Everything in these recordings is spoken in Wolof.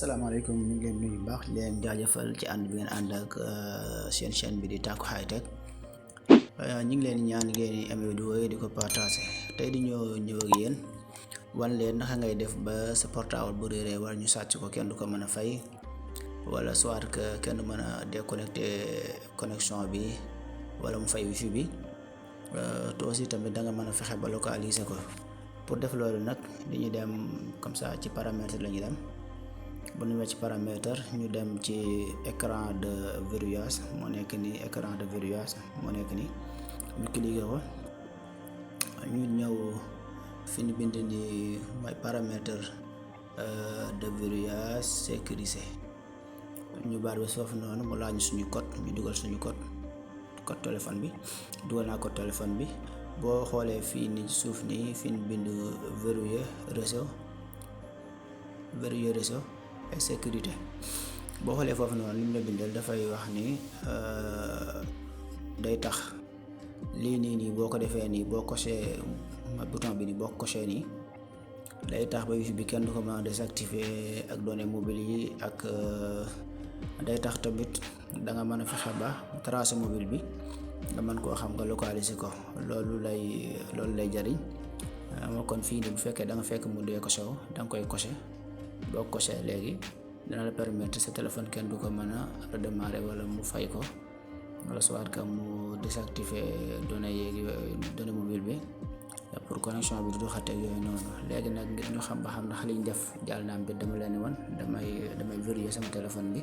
asalaamaaleykum ñu ngi leen nuyu bu baax leen jaajëfal ci ànd bi ngeen ànd ak seen chaîne bi di Tacko High Tech ñu ngi leen ñaan ngeen amee vidéo yi di ko partager tey di ñëw ak yéen wan leen naka ngay def ba sa portable bu réeree wala ñu sàcc ko kenn du ko mën a fay wala soit que kenn du mën a déconnecter connexion bi wala mu fay wifi bi te aussi tamit da nga mën a fexe ba localiser ko. Pour def loolu nag dañuy dem comme ça ci paramètre la ñuy dem bu ñu ci paramètre ñu dem ci écran de verrouillage moo nekk ni écran de verrouillage moo nekk ni ñu cliquer ko ñu ñëw fi ñu bind ni mooy paramètre de verrouillage sécurisé ñu baar bi foofu noonu mu laaj suñu code ñu dugal suñu code téléphone bi dugal naa code téléphone bi. boo xoolee fii ni suuf nii fi ñu bind verrouiller réseau et sécurité boo xoolee foofu noonu li mu la bindal dafay wax ni day tax lii nii boo ko defee nii boo coché bouton bi nii boo coché nii day tax ba wifi bi kenn du ko mën a désactiver ak données mobiles yi ak day tax tamit da nga mën a fexe ba tracer mobile bi nga mën koo xam nga localiser ko loolu lay jariñ moo kon fii nii bu fekkee da nga fekk mu dee coché wu da nga koy coché boo coché léegi dina la permettre sa téléphone kenn du ko mën a redémarrer wala mu fay ko wala soit que mu désactiver données yeeg données mobile bi pour connexion bi du xateeg yooyu noonu. léegi nag ngir ñu xam ba xam ndax liñ def jàll naam bi dama leen wan damay verrouiller sama téléphone bi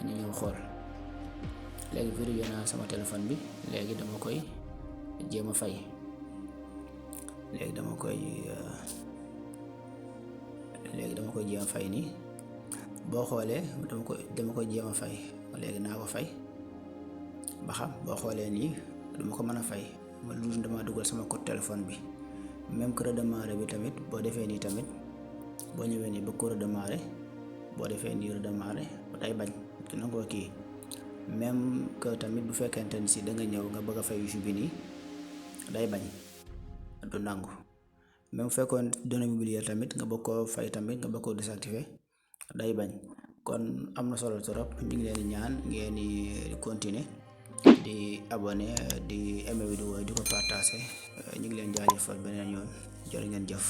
ñu ñëw xool. léegi verrouillé naa sama téléphone bi léegi dama koy jéem a fay dama koy jéem a fay nii boo xoolee dama koy jéem a fay léegi naa ko fay ba xam boo xoolee nii dama ko mën a fay ma lu dama dugal sama code téléphone bi même que redémarrer bi tamit boo defee nii tamit boo ñëwee nii ba ko redémarrer boo defee nii redémarrer day bañ ki nangoo kii même que tamit bu fekkente ni si da nga ñëw nga bëgg a fay wifi bi nii day bañ du nangu même bu fekkoon données mobilières tamit nga bëgg koo fay tamit nga bëgg koo désactiver day bañ kon am na solo trop ñu ngi leen di ñaan ngeen di continuer di abonné di aimer vidéo di ko partager ñu ngi leen jaajëfal beneen yoon jërë ngeen jëf.